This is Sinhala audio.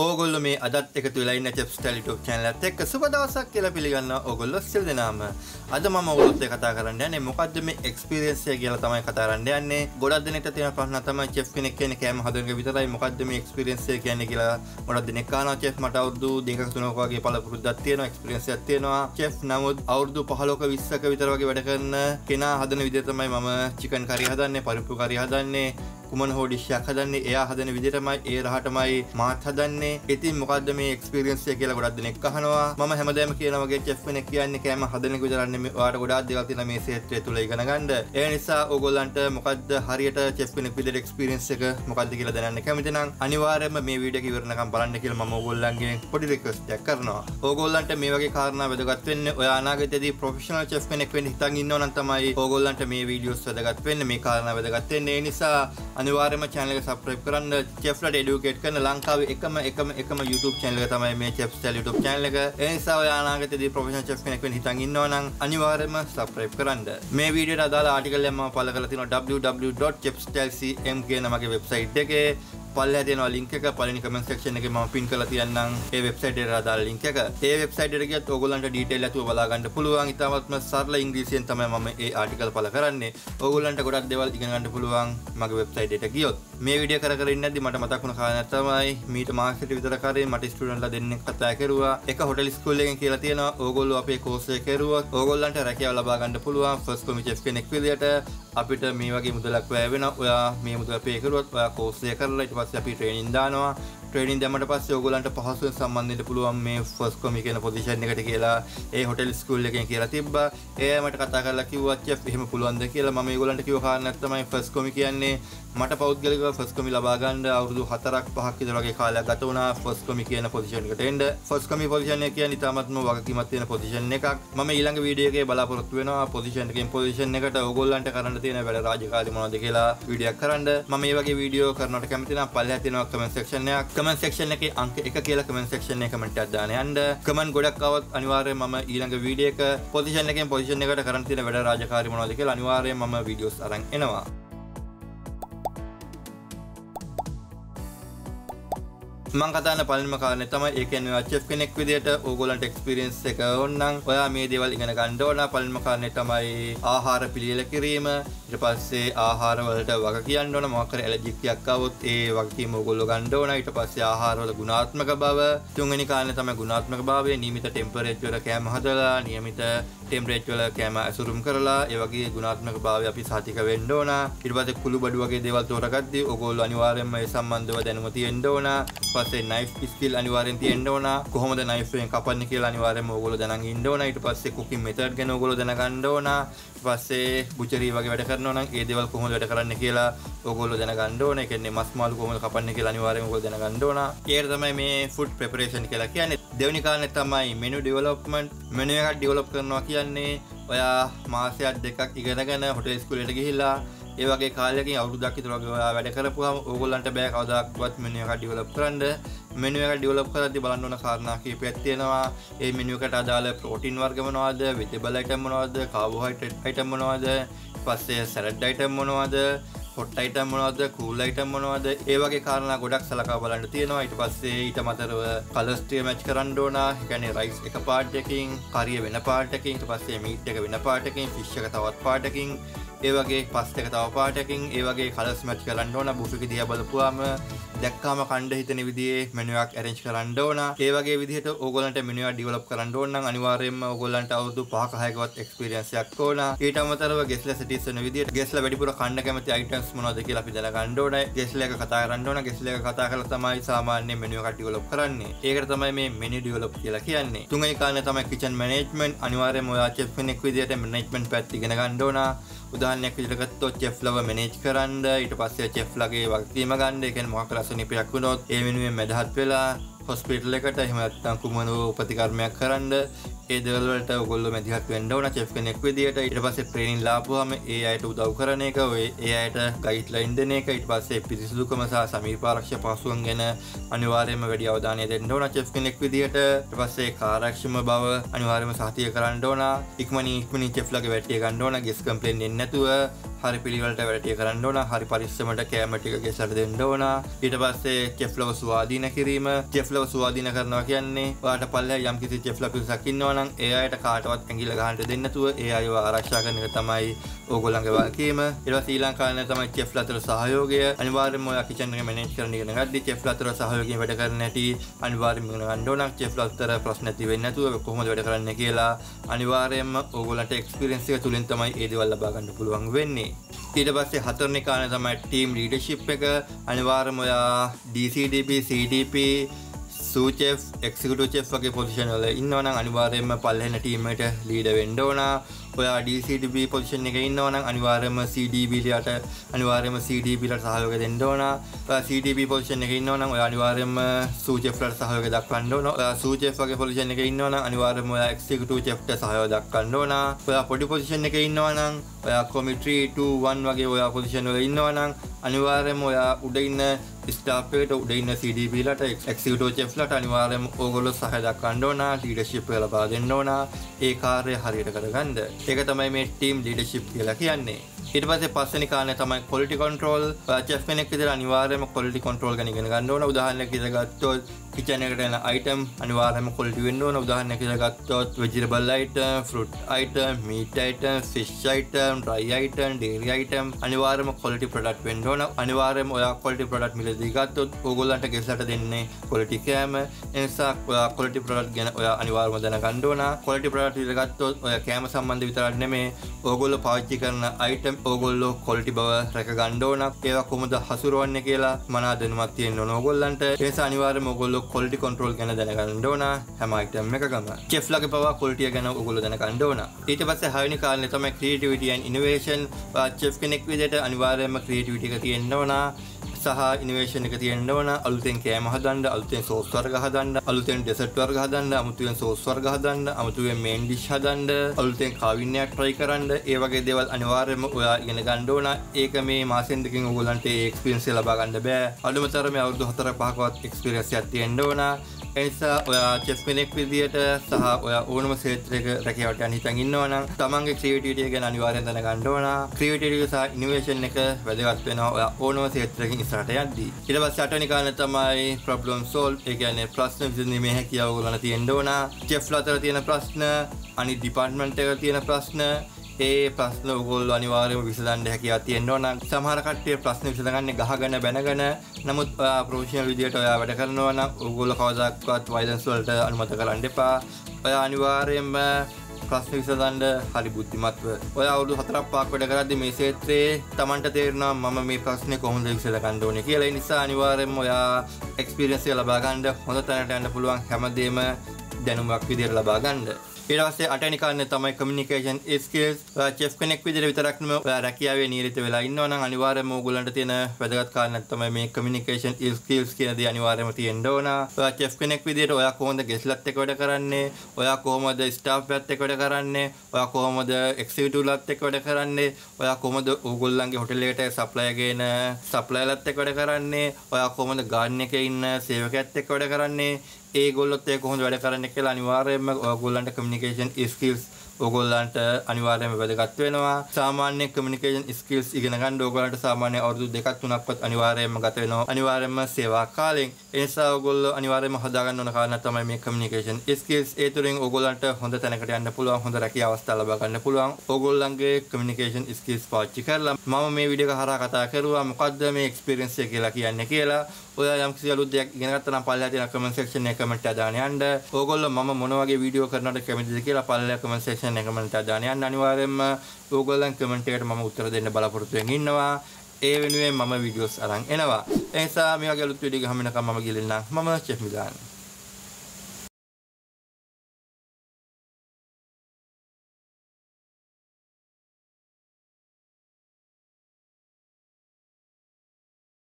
ඕගොල්ලෝ මේ අදත් එකතු වෙලා ඉන්න chefstyle YouTube channel එකත් එක්ක සුබ දවසක් කියලා පිළිගන්නවා ඕගොල්ලෝ සියලු දෙනාම. අද මම ඔයගොල්ලොත් එක්ක කතා කරන්න යන්නේ මොකද්ද මේ experience එක කියලා තමයි කතා කරන්න යන්නේ. ගොඩක් දෙනෙක්ට තියෙන ප්‍රශ්න තමයි chef කෙනෙක් කියන්නේ කෑම හදන එක විතරයි මොකද්ද මේ experience එක කියන්නේ කියලා ගොඩක් දෙනෙක් අහනවා. chef මට අවුරුදු 2ක 3ක වගේ පළපුරුද්දක් තියෙනවා experience එකක් තියෙනවා. chef නමුත් අවුරුදු 15ක 20ක විතර වගේ වැඩ කරන කෙනා හදන විදිහ තමයි මම chicken curry හදන්නේ, පරිප්පු curry හදන්නේ, කුමන හෝ ඩිෂ් එකක් හදන්නේ. එයා හදන විදිහටමයි ඒ රහටමයි මාත් හදන්නේ. ඉතින් මොකද්ද මේ එක්ස්පීරියන්ස් එක කියලා ගොඩක් දෙනෙක් අහනවා. මම හැමදාම කියන වගේ chef කෙනෙක් කියන්නේ කෑම හදන එක විතරක් නෙමෙයි. ඔයාලට ගොඩාක් දේවල් තියෙනවා මේ ක්ෂේත්‍රය තුල ඉගෙන ගන්න. ඒ නිසා ඕගොල්ලන්ට මොකද්ද හරියට chef කෙනෙක් විදිහට එක්ස්පීරියන්ස් එක මොකද්ද කියලා දැනන්න කැමති නම් අනිවාර්යයෙන්ම මේ වීඩියෝ එක ඉවරනකම් බලන්න කියලා මම ඕගොල්ලන්ගෙන් පොඩි රික්වෙස්ට් එකක් කරනවා. ඕගොල්ලන්ට මේ වගේ කාරණා වැදගත් වෙන්නේ ඔයා අනාගතයේදී ප්‍රොෆෙෂනල් chef කෙනෙක් වෙන්න හිතන් ඉන්නව නම් තමයි ඕගොල්ලන්ට මේ වීඩියෝස් වැදගත් වෙන්නේ. මේ කාරණා වැදගත් වෙන්නේ. ඒ නිසා අනිවාර්යයෙන්ම channel එක subscribe කරන්න. chef ලට educate කරන ලංකාවේ එකම YouTube channel එක තමයි මේ chefstyle YouTube channel එක. ඒ නිසා ඔයා අනාගතයේදී professional chef කෙනෙක් වෙන්න හිතන් ඉන්නවා නම් අනිවාර්යයෙන්ම subscribe කරන්න. මේ වීඩියෝට අදාළ ආටිකල් එක මම පළ කරලා තියෙනවා www.chefstyle.cm කියන මගේ website එකේ. පල්ලෙහා තියෙනවා link එක. පළවෙනි comment section එකේ මම pin කරලා තියන්නම් ඒ website එකට අදාළ link එක. ඒ website එකට ගියත් ඕගොල්ලන්ට detail ඇතුව බලා ගන්න පුළුවන්. ඉතාමත්ම සරල ඉංග්‍රීසියෙන් තමයි මම ඒ ආටිකල් පළ කරන්නේ. ඕගොල්ලන්ට ගොඩක් දේවල් ඉගෙන ගන්න පුළුවන් මගේ website එකට ගියොත්. මේ වීඩියෝ කර ඉන්නද්දි මට මතක් වුණ කාරණා තමයි මීට මාසෙට විතර කරේ මට ස්ටුඩන්ට්ලා දෙන්නෙක් කතා කරුවා. එක හොටෙල් ස්කූල් එකෙන් කියලා තියෙනවා ඕගොල්ලෝ අපේ course එක කරුවොත් ඕගොල්ලන්ට රැකියාව ලබා ගන්න පුළුවන් first committee chef කෙනෙක් විදියට. අපිට මේ වගේ මුදලක් වැය වෙනවා. ඔයා මේ මුදල pay කරුවොත් ඔයා course එක කරලා ඊට පස්සේ අපි training දානවා. training දැම්මට පස්සේ ඕගොල්ලන්ට පහසුවෙන් සම්බන්ධ වෙන්න පුළුවන් මේ first committee කියන position එකට කියලා ඒ hotel school එකෙන් කියලා තිබ්බා. ඒ මට කතා කරලා කිව්වා chef එහෙම පුළුවන්ද කියලා. මම ඒගොල්ලන්ට කිව්ව කාරණාවක් තමයි first committee කියන්නේ මට පෞද්ගලිකව first committee ලබා ගන්න අවුරුදු 4ක් 5ක් විතර වගේ කාලයක් ගත වුණා first committee කියන position එකට එන්න. first committee position එක කියන්නේ ඉතාමත්ම වගකීමක් තියෙන position එකක්. මම ඊළඟ වීඩියෝ එකේ බලාපොරොත්තු වෙනවා position එකෙන් position එකට ඕගොල්ලන්ට කරන්න තියෙන වැඩ රාජකාරී මොනවද කියලා වීඩියෝ එකක් කරන්න. මම මේ වගේ වීඩියෝ කරනවට කැමති නම් පල්ලෙහා තියෙනවා comment section එකක්. comment section එකේ අංක 1 කියලා comment section එකේ comment එකක් දාන්න යන්න. comment ගොඩක් આવත් අනිවාර්යයෙන් මම ඊළඟ වීඩියෝ එක position එකෙන් position එකට කරන්න තියෙන වැඩ රාජකාරී මොනවද කියලා අනිවාර්යයෙන් මම වීඩියෝස් අරන් එනවා. මම කතා කරන පළවෙනිම කාරණේ තමයි ඒ කියන්නේ ඔයා chef කෙනෙක් විදියට ඕගොල්ලන්ට experience එක ඕනනම් ඔයා මේ දේවල් ඉගෙන ගන්න ඕන. පළවෙනිම කාරණේ තමයි ආහාර පිළියෙල කිරීම. ඊට පස්සේ ආහාර වලට වග කියන්න ඕන. මොකක් හරි ඇලර්ජික් එකක් આવොත් ඒ වගකීම ඕගොල්ලෝ ගන්න ඕන. ඊට පස්සේ ආහාර වල ගුණාත්මක බව. තුන්වෙනි කාරණේ තමයි ගුණාත්මක භාවය. නියමිත temperature වල කෑම හදලා නියමිත temperature වල කෑම ඇසුරුම් කරලා ඒ වගේ ගුණාත්මක භාවය අපි සාතික වෙන්න ඕන. ඊට පස්සේ කුළු බඩු වගේ දේවල් තෝරගද්දී ඕගොල්ලෝ අනිවාර්යයෙන්ම ඒ සම්බන්ධව දැනුම තියෙන්න ඕන. පස්සේ knife skill අනිවාර්යෙන් තියෙන්න ඕන. කොහොමද knife එකෙන් කපන්නේ කියලා අනිවාර්යෙන්ම ඕගොල්ලෝ දැනන් ඉන්න ඕන. ඊට පස්සේ cooking method ගැන ඕගොල්ලෝ දැනගන්න ඕන. ඊට පස්සේ butchery වගේ වැඩ කරනවා නම් ඒ දේවල් කොහොමද වැඩ කරන්නේ කියලා ඕගොල්ලෝ දැනගන්න ඕන. ඒ කියන්නේ මස් මාළු කොහොමද කපන්නේ කියලා අනිවාර්යෙන්ම ඕගොල්ලෝ දැනගන්න ඕන. ඒකට තමයි මේ food preparation කියලා කියන්නේ. දෙවෙනි කාරණේ තමයි menu development. menu එකක් develop කරනවා කියන්නේ ඔයා මාසයක් දෙකක් ඉගෙනගෙන hotel school එකට ගිහිල්ලා ඒ වගේ කාලයකින් අවුරුද්දක් විතර වගේ ඔයා වැඩ කරපුවාම ඕගොල්ලන්ට බෑ කවදාවත් menu එකක් develop කරන්න. menu එකක් develop කරද්දී බලන්න ඕන කාරණා කීපයක් තියෙනවා. ඒ menu එකට අදාළ protein වර්ග මොනවද, vegetable item මොනවද, carbohydrate item මොනවද, පස්සේ salad item මොනවද, hot item මොනවද, cool item මොනවද, ඒ වගේ කාරණා ගොඩක් සලකා බලන්න තියෙනවා. ඊට පස්සේ ඊට අමතරව colors ටික match කරන්න ඕන. ඒ කියන්නේ rice එක part එකකින්, curry වෙන part එකකින්, ඊට පස්සේ meat එක වෙන part එකකින්, fish එක තවත් part එකකින්, ඒ වගේ pasta එක තව part එකකින්, ඒ වගේ colors match කරන්න ඕන. බුෆේ එක දිහා බලපුවාම දැක්කාම කණ්ඩ හිතෙන විදිහේ menu එකක් arrange කරන්න ඕන. ඒ වගේ විදිහට ඕගොල්ලන්ට menu එක develop කරන්න ඕන නම් අනිවාර්යයෙන්ම ඕගොල්ලන්ට අවුරුදු 5ක 6කවත් experience එකක් ඕන. ඊට අමතරව guestලා satisfy වෙන විදිහට guestලා වැඩිපුර කන්න කැමති items මොනවද කියලා අපි දැනගන්න ඕන. guestලා එක කතා කරන්න ඕන. guestලා එක කතා කරලා තමයි සාමාන්‍ය menu එකක් develop කරන්නේ. ඒකට තමයි මේ menu develop කියලා කියන්නේ. තුන්වෙනි කාරණේ තමයි kitchen management. අනිවාර්යයෙන්ම ඔයා chef කෙනෙක් විදිහට management පැත්ත ඉගෙන ගන්න ඕන. උදාහරණයක් විදිහට ගත්තොත් chef ලව manage කරන්න. ඊට පස්සේ chef ලගේ වගකීම ගන්න. ඒ කියන්නේ මොකක් රසනිපයක් වුණොත් ඒ වෙනුවෙන් මැදහත් වෙලා hospital එකට එහෙම නැත්නම් කුමන ප්‍රතිකර්මයක් කරන්න ඒ දේවල් වලට ඔයගොල්ලෝ මැදිහත් වෙන්න ඕන chef කෙනෙක් විදියට. ඊට පස්සේ training ලාපුවාම ඒ අයට උදව් කරන එක, ඒ අයට guideline දෙන එක, ඊට පස්සේ පිරිසිදුකම සහ සමීපාරක්ෂ පහසුකම් ගැන අනිවාර්යයෙන්ම වැඩි අවධානය දෙන්න ඕන chef කෙනෙක් විදියට. ඊට පස්සේ කාර්යක්ෂම බව අනිවාර්යයෙන්ම සහතික කරන්න ඕන. ඉක්මනින් chef ලගේ වැට්ටිය ගන්න ඕන. guest complaint එන්නේ නැතුව හරි පිළිවෙලට වැඩ ටික කරන්න ඕන. හරි පරිස්සමට කැම ටික ගෙසට දෙන්න ඕන. ඊට පස්සේ චෙෆ්ලව ස්වාධීන කිරීම. චෙෆ්ලව ස්වාධීන කරනවා කියන්නේ ඔයාලට පල්ලෙහා යම් කිසි චෙෆ්ලා පිරිසක් ඉන්නවා නම් ඒ අයට කාටවත් ඇඟිල්ල ගහන්න දෙන්න නැතුව ඒ අයව ආරක්ෂා කරන එක තමයි ඕගොල්ලන්ගේ වගකීම. ඊට පස්සේ ශ්‍රී ලංකාවේ තමයි චෙෆ්ලා අතර සහයෝගය. අනිවාර්යයෙන්ම ඔයා කිචන් එක මැනේජ් කරන ඉගෙන ගන්නදී චෙෆ්ලා අතර සහයෝගයෙන් වැඩ කරන්න ඇති අනිවාර්යයෙන්ම ඉගෙන ගන්න ඕන. චෙෆ්ලා අතර ප්‍රශ්න නැති වෙන්නේ නැතුව කොහොමද වැඩ කරන්නේ කියලා අනිවාර්යයෙන්ම ඕගොල්ලන්ට එක්ස්පීරියන්ස් එක තුලින් තමයි ඒ දේවල් ලබා ගන්න පුළුවන් වෙන්නේ. ඊට පස්සේ හතරවෙනි කාරණය තමයි ටීම් ලීඩර්ෂිප් එක. අනිවාර්යයෙන්ම ඔයා DCDP, CDP, sous chef, executive chef වගේ පොසිෂන් වල ඉන්නවා නම් අනිවාර්යයෙන්ම පල්ලෙහාන ටීම් එකට ලීඩර් වෙන්න ඕන. ඔයා DCDP පොසිෂන් එකේ ඉන්නවා නම් අනිවාර්යයෙන්ම CDB ලට අනිවාර්යයෙන්ම CDB ලට සහයෝගය දෙන්න ඕන. ඔයා CDB පොසිෂන් එකේ ඉන්නවා නම් ඔයා අනිවාර්යයෙන්ම සූ චෙෆ් ලට සහයෝගය දක්වන්න ඕන. ඔයා සූ චෙෆ් වගේ පොසිෂන් එකේ ඉන්නවා නම් අනිවාර්යයෙන්ම ඔයා එක්සිකියුටිව් චෙෆ්ට සහයෝගය දක්වන්න ඕන. ඔයා පොඩි පොසිෂන් එකේ ඉන්නවා නම් ඔයා කොමිටරි 2 1 වගේ ඔයා පොසිෂන් වල ඉන්නවා නම් අනිවාර්යයෙන්ම ඔයා උඩ ඉන්න ස්ටාෆ් එකට උඩ ඉන්න CDB ලට එක්සිකියුටිව් චෙෆ් ලට අනිවාර්යයෙන්ම ඕගොල්ලෝ සහය දක්වන්න ඕන. ලීඩර්ෂිප් එක ලබා දෙන්න ඕන. ඒ කාර්යය හරියට කරගන්න. ඒක තමයි මේ ටීම් ලීඩර්ෂිප් කියලා කියන්නේ. ඊට පස්සේ පස්වෙනි කාරණය තමයි ක්වොලිටි කන්ට්‍රෝල්. චෙෆ් කෙනෙක් විදිහට අනිවාර්යයෙන්ම ක්වොලිටි කන්ට්‍රෝල් ගැන ඉගෙන ගන්න ඕන. උදාහරණයක් විදිහට ගත්තොත් කිචන් එකට එන අයිටම් අනිවාර්යයෙන්ම ක්වොලිටි වෙන්න ඕන. උදාහරණයක් විදිහට ගත්තොත් vegetable item, fruit item, meet item, fish item, dry item, dairy item අනිවාර්යයෙන්ම ක්වොලිටි ප්‍රොඩක්ට් වෙන්න ඕන. අනිවාර්යයෙන්ම ඔයා ක්වොලිටි ප්‍රොඩක්ට් මිලදී ගත්තොත් ඕගොල්ලන්ට ගෙසලට දෙන්නේ ක්වොලිටි කෑම. ඒ නිසා ඔයා ක්වොලිටි ප්‍රොඩක්ට් ගැන ඔයා අනිවාර්යයෙන්ම දැනගන්න ඕන. ක්වොලිටි ප්‍රොඩක්ට් විදිහට ගත්තොත් ඔයා කෑම සම්බන්ධ විතරක් නෙමෙයි ඕගොල්ලෝ පාවිච්චි කරන අයිටම් ඕගොල්ලෝ ක්වොලිටි බව රැක ගන්න ඕන. ඒවා කොහොමද හසුරවන්නේ කියලා මනා දැනුමක් තියෙන්න ඕන ඕගොල්ලන්ට. ඒ නිසා අනිවාර්යයෙන්ම ඕගොල්ලෝ ක්වොලිටි කන්ට්‍රෝල් ගැන දැනගන්න ඕන හැම අයිටම් එකකම. චෙෆ්ලාගේ පවා ක්වොලිටි ගැන ඕගොල්ලෝ දැනගන්න ඕන. ඊට පස්සේ හයවෙනි කාරණේ තමයි ක්‍රියේටිවිටි ඇන්ඩ් ඉනෝවේෂන්. චෙෆ් කෙනෙක් විදිහට අනිවාර්යයෙන්ම ක්‍රියේටිවිටි එක තියෙන්න ඕන. සහ ඉනෝවේෂන් එක තියෙන්න ඕන. අලුතෙන් කෑම හදන්න, අලුතෙන් සෝස් වර්ග හදන්න, අලුතෙන් ඩෙසර්ට් වර්ග හදන්න, අමුතුවෙන් සෝස් වර්ග හදන්න, අමුතුවෙන් මේන් ඩිෂ් හදන්න, අලුතෙන් කාවින්නයක් try කරන්න. ඒ වගේ දේවල් අනිවාර්යයෙන්ම ඔයා ඉගෙන ගන්න ඕන. ඒක මේ මාසෙන් දෙකකින් ඔයගොල්ලන්ට ඒ එක්ස්පීරියන්ස් එක ලබා ගන්න බෑ. අඩුම තරමේ අවුරුදු 4-5කවත් එක්ස්පීරියන්ස් එකක් තියෙන්න ඕන. එනිසා ඔයා චෙෆ් කෙනෙක් විදියට සහ ඔයා ඕනම ක්ෂේත්‍රයක රැකියාවට යන්න හිතන් ඉන්නවා නම් තමන්ගේ ක්‍රියේටිවිටි එක ගැන අනිවාර්යෙන් දැනගන්න ඕන. ක්‍රියේටිවිටි සහ ඉනෝවේෂන් එක වැදගත් වෙනවා ඔයා ඕනම ක්ෂේත්‍රයකින් ඉස්සරහට යද්දී. ඊට පස්සේ අටවෙනි කාරණය තමයි ප්‍රොබ්ලම් සෝල්ව්. ඒ කියන්නේ ප්‍රශ්න විසඳීමේ හැකියාව ඔයගොල්ලන්ට තියෙන්න ඕන. චෙෆ්ලා අතර තියෙන ප්‍රශ්න, අනිත් ඩිපාර්ට්මන්ට් එකේ තියෙන ප්‍රශ්න ඒ ප්‍රශ්න ඔයගොල්ලෝ අනිවාර්යයෙන්ම විසඳන්න හැකියාව තියෙන්න ඕන. සමහර කට්ටිය ප්‍රශ්න විසඳගන්නේ ගහගෙන බැනගෙන. නමුත් ඔයා ප්‍රොෆෙෂනල් විදියට ඔයා වැඩ කරනවා නම් ඔයගොල්ලෝ කවදාවත් වයිලන්ස් වලට අනුමත කරන්න එපා. ඔයා අනිවාර්යයෙන්ම ප්‍රශ්න විසඳන්න හරි බුද්ධිමත්ව. ඔයා අවුරුදු 4-5ක් වැඩ කරද්දී මේ ක්ෂේත්‍රයේ Tamanට තේරෙනවා මම මේ ප්‍රශ්නේ කොහොමද විසඳ ගන්න ඕනේ කියලා. ඒ නිසා අනිවාර්යයෙන්ම ඔයා එක්ස්පීරියන්ස් එක ලබා ගන්න හොඳ තැනට යන්න පුළුවන් හැමදේම දැනුමක් විදියට ලබා ගන්න. ඊට පස්සේ අටවෙනි කාරණය තමයි කමියුනිකේෂන් ස්කිල්ස්. චෙෆ් කෙනෙක් විදිහට විතරක් නෙමෙයි ඔයා රැකියාවේ නියලිත වෙලා ඉන්නවා නම් අනිවාර්යයෙන්ම ඕගොල්ලන්ට තියෙන වැදගත් කාරණයක් තමයි මේ කමියුනිකේෂන් ස්කිල්ස් කියන දේ අනිවාර්යයෙන්ම තියෙන්න ඕන. ඔයා චෙෆ් කෙනෙක් විදිහට ඔයා කොහොමද ගෙස්ලත් එක්ක වැඩ කරන්නේ? ඔයා කොහොමද ස්ටාෆ් එකත් එක්ක වැඩ කරන්නේ? ඔයා කොහොමද එක්සිකියුටිව්ලත් එක්ක වැඩ කරන්නේ? ඔයා කොහොමද ඕගොල්ලන්ගේ හොටෙල් එකට සප්ලයි ගේන සප්ලයිලත් එක්ක වැඩ කරන්නේ? ඔයා කොහොමද ගාඩන් එකේ ඉන්න සේවකයත් එක්ක වැඩ කරන්නේ? ඒගොල්ලොත් ඒක කොහොමද වැඩ කරන්නේ කියලා අනිවාර්යයෙන්ම ඔයගොල්ලන්ට කමියුනිකේෂන් ස්කිල්ස් ඕගොල්ලන්ට අනිවාර්යයෙන්ම වැදගත් වෙනවා. සාමාන්‍ය කමියුනිකේෂන් ස්කිල්ස් ඉගෙන ගන්න ඕගොල්ලන්ට සාමාන්‍ය අවුරුදු 2-3ක්වත් අනිවාර්යයෙන්ම ගත වෙනවා. අනිවාර්යයෙන්ම සේවා කාලෙන්. ඒ නිසා ඕගොල්ලෝ අනිවාර්යයෙන්ම හදා ගන්න ඕන කාරණා තමයි මේ කමියුනිකේෂන් ස්කිල්ස්. ඒ තුලින් ඕගොල්ලන්ට හොඳ තැනකට යන්න පුළුවන්, හොඳ රැකියාව අවස්ථා ලබා ගන්න පුළුවන්. ඕගොල්ලන්ගේ කමියුනිකේෂන් ස්කිල්ස් පාවිච්චි කරලා මම මේ වීඩියෝ එක හරහා කතා කරුවා මොකද්ද මේ එක්ස්පීරියන්ස් එක කියලා කියන්නේ කියලා. ඔයා යම් කිසි අලුත් දෙයක් ඉගෙන ගත්තා නම් පල්ලෙහා තියෙන කමෙන්ට් සෙක්ෂන් එකේ කමෙන්ට් එක දාන්න යන්න. ඕගොල්ලෝ මම මොන වගේ වීඩියෝ කරනවද කැමතිද කියලා පල්ලෙහා කමෙන්ට් සෙක්ෂන් එකේ කමෙන්ට් එක දාන්න යන්න. අනිවාර්යයෙන්ම ඕගොල්ලන් කමෙන්ට් එකට මම උත්තර දෙන්න බලාපොරොත්තු වෙමින් ඉන්නවා. ඒ වෙනුවෙන් මම වීඩියෝස් අරන් එනවා. ඒ නිසා මේ වගේ අලුත් වීඩියෝ ගහම වෙනකම් මම ගිලින්නම්. මම චෙෆ් මිලාන්.